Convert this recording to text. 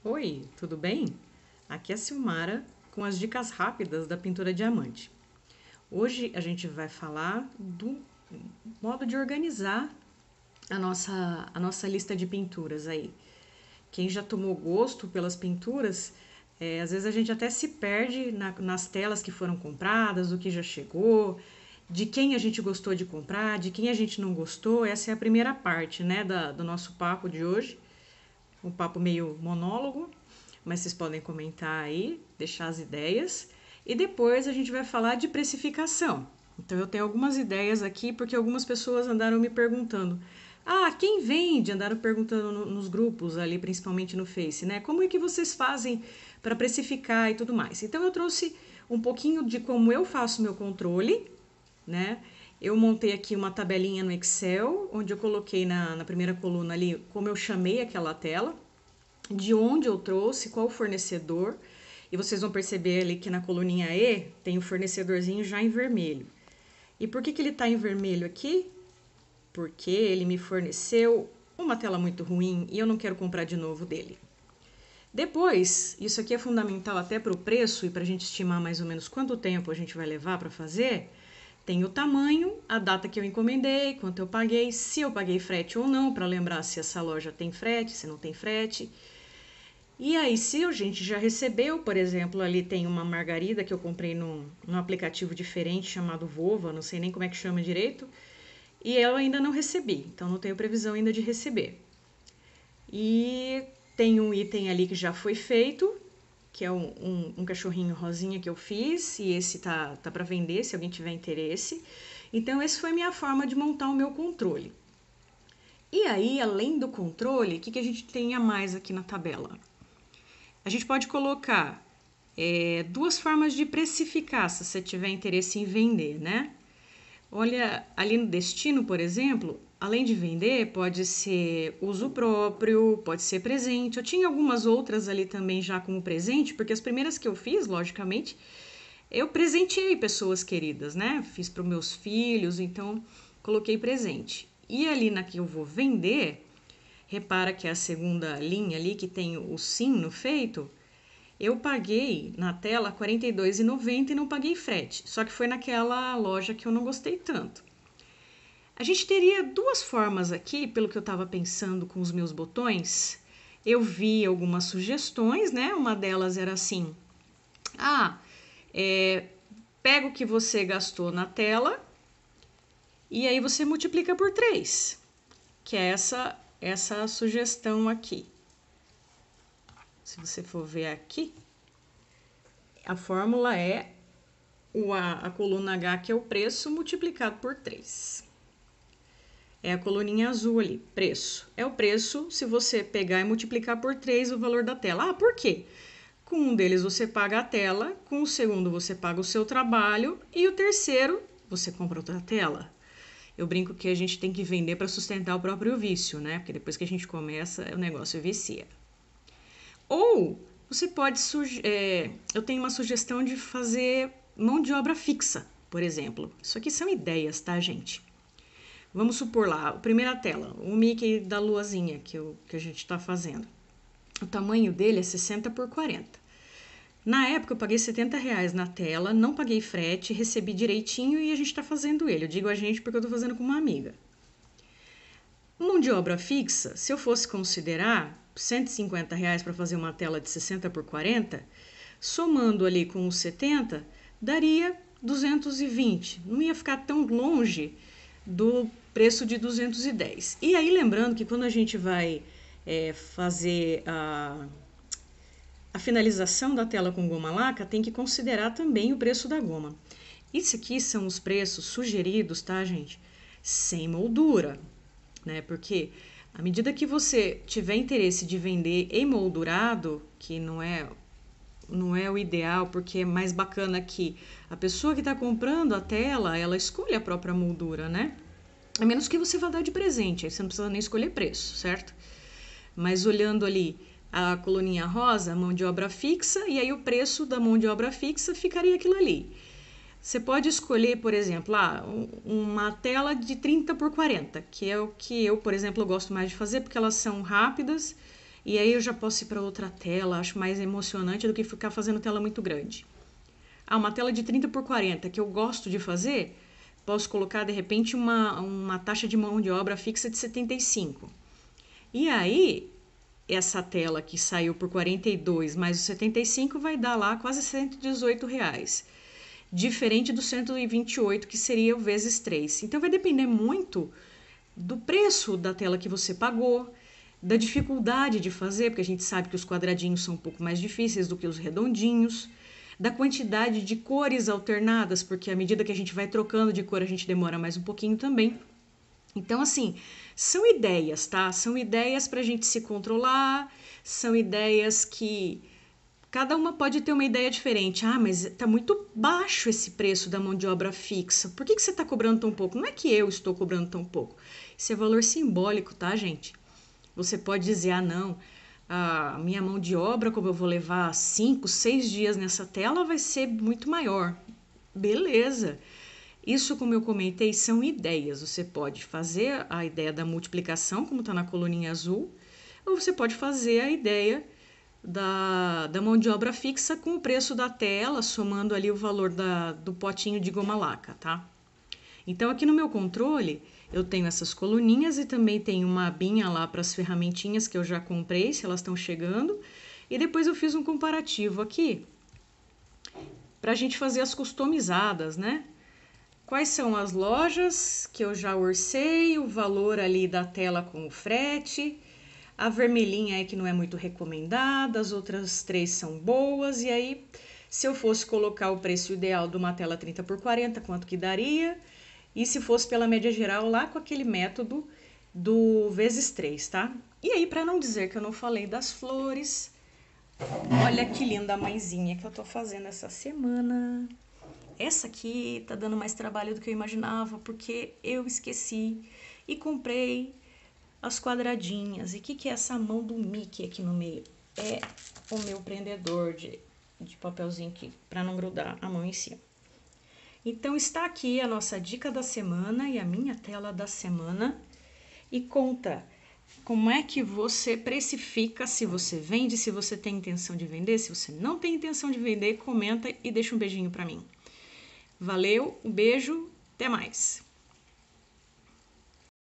Oi, tudo bem? Aqui é a Silmara com as dicas rápidas da pintura diamante. Hoje a gente vai falar do modo de organizar a nossa lista de pinturas aí. Quem já tomou gosto pelas pinturas, às vezes a gente até se perde nas telas que foram compradas, o que já chegou, de quem a gente gostou de comprar, de quem a gente não gostou. Essa é a primeira parte, né, do nosso papo de hoje. Um papo meio monólogo, mas vocês podem comentar aí, deixar as ideias. E depois a gente vai falar de precificação. Então eu tenho algumas ideias aqui, porque algumas pessoas andaram me perguntando. Ah, quem vende? Andaram perguntando nos grupos ali, principalmente no Face, né? Como é que vocês fazem para precificar e tudo mais? Então eu trouxe um pouquinho de como eu faço meu controle, né? Eu montei aqui uma tabelinha no Excel, onde eu coloquei na primeira coluna ali como eu chamei aquela tela, de onde eu trouxe, qual o fornecedor. E vocês vão perceber ali que na coluninha E tem o fornecedorzinho já em vermelho. E por que ele está em vermelho aqui? Porque ele me forneceu uma tela muito ruim e eu não quero comprar de novo dele. Depois, isso aqui é fundamental até para o preço e para a gente estimar mais ou menos quanto tempo a gente vai levar para fazer. Tem o tamanho, a data que eu encomendei, quanto eu paguei, se eu paguei frete ou não, para lembrar se essa loja tem frete, se não tem frete. E aí, se a gente já recebeu, por exemplo, ali tem uma margarida que eu comprei num aplicativo diferente chamado Vova, não sei nem como é que chama direito, e eu ainda não recebi, então não tenho previsão ainda de receber. E tem um item ali que já foi feito, que é um cachorrinho rosinha que eu fiz, e esse tá para vender, se alguém tiver interesse. Então, essa foi a minha forma de montar o meu controle. E aí, além do controle, o que a gente tem a mais aqui na tabela? A gente pode colocar duas formas de precificar, se você tiver interesse em vender, né? Olha, ali no destino, por exemplo, além de vender, pode ser uso próprio, pode ser presente. Eu tinha algumas outras ali também já como presente, porque as primeiras que eu fiz, logicamente, eu presenteei pessoas queridas, né? Fiz para os meus filhos, então coloquei presente. E ali na que eu vou vender, repara que é a segunda linha ali que tem o sim no feito, eu paguei na tela R$ 42,90 e não paguei frete. Só que foi naquela loja que eu não gostei tanto. A gente teria duas formas aqui, pelo que eu estava pensando com os meus botões. Eu vi algumas sugestões, né? Uma delas era assim: pega o que você gastou na tela e aí você multiplica por 3, que é essa sugestão aqui. Se você for ver aqui, a fórmula é a coluna H, que é o preço, multiplicado por 3. É a coluninha azul ali, preço. É o preço se você pegar e multiplicar por 3 o valor da tela. Ah, por quê? Com um deles você paga a tela, com o segundo você paga o seu trabalho e o terceiro você compra outra tela. Eu brinco que a gente tem que vender para sustentar o próprio vício, né? Porque depois que a gente começa, o negócio vicia. Ou você pode eu tenho uma sugestão de fazer mão de obra fixa, por exemplo. Isso aqui são ideias, tá, gente? Vamos supor lá, a primeira tela, o Mickey da luazinha que a gente está fazendo. O tamanho dele é 60 por 40. Na época eu paguei R$ 70 na tela, não paguei frete, recebi direitinho e a gente está fazendo ele. Eu digo a gente porque eu estou fazendo com uma amiga. Mão de obra fixa, se eu fosse considerar R$ 150 para fazer uma tela de 60 por 40, somando ali com os 70, daria 220. Não ia ficar tão longe do preço de 210. E aí lembrando que quando a gente vai fazer a finalização da tela com goma laca, tem que considerar também o preço da goma. Isso aqui são os preços sugeridos, tá, gente? Sem moldura, né? Porque à medida que você tiver interesse de vender emoldurado, que não é o ideal, porque é mais bacana que a pessoa que está comprando a tela, ela escolha a própria moldura, né? A menos que você vá dar de presente, aí você não precisa nem escolher preço, certo? Mas olhando ali a coluninha rosa, mão de obra fixa, e aí o preço da mão de obra fixa ficaria aquilo ali. Você pode escolher, por exemplo, uma tela de 30 por 40, que é o que eu, por exemplo, gosto mais de fazer, porque elas são rápidas e aí eu já posso ir para outra tela, acho mais emocionante do que ficar fazendo tela muito grande. Uma tela de 30 por 40 que eu gosto de fazer, posso colocar de repente uma taxa de mão de obra fixa de 75. E aí, essa tela que saiu por 42 mais os 75 vai dar lá quase R$118. Diferente do 128, que seria o vezes 3. Então vai depender muito do preço da tela que você pagou, da dificuldade de fazer, porque a gente sabe que os quadradinhos são um pouco mais difíceis do que os redondinhos, da quantidade de cores alternadas, porque à medida que a gente vai trocando de cor, a gente demora mais um pouquinho também. Então, assim, são ideias, tá? São ideias para a gente se controlar, são ideias que cada uma pode ter uma ideia diferente. Mas tá muito baixo esse preço da mão de obra fixa. Por que você está cobrando tão pouco? Não é que eu estou cobrando tão pouco. Isso é valor simbólico, tá, gente? Você pode dizer, não, a minha mão de obra, como eu vou levar 5, 6 dias nessa tela, vai ser muito maior. Beleza. Isso, como eu comentei, são ideias. Você pode fazer a ideia da multiplicação, como está na coluninha azul, ou você pode fazer a ideia da mão de obra fixa com o preço da tela, somando ali o valor do potinho de goma laca, tá? Então, aqui no meu controle, eu tenho essas coluninhas e também tenho uma abinha lá para as ferramentinhas que eu já comprei, se elas estão chegando. E depois eu fiz um comparativo aqui para a gente fazer as customizadas, né? Quais são as lojas que eu já orcei, o valor ali da tela com o frete. A vermelhinha é que não é muito recomendada, as outras 3 são boas. E aí, se eu fosse colocar o preço ideal de uma tela 30 por 40, quanto que daria? E se fosse pela média geral, lá com aquele método do vezes 3, tá? E aí, para não dizer que eu não falei das flores, olha que linda a mãezinha que eu tô fazendo essa semana. Essa aqui tá dando mais trabalho do que eu imaginava, porque eu esqueci e comprei as quadradinhas. E o que é essa mão do Mickey aqui no meio? É o meu prendedor de papelzinho aqui, para não grudar a mão em cima. Então, está aqui a nossa dica da semana e a minha tela da semana. E conta como é que você precifica, se você vende, se você tem intenção de vender, se você não tem intenção de vender, comenta e deixa um beijinho para mim. Valeu, um beijo, até mais!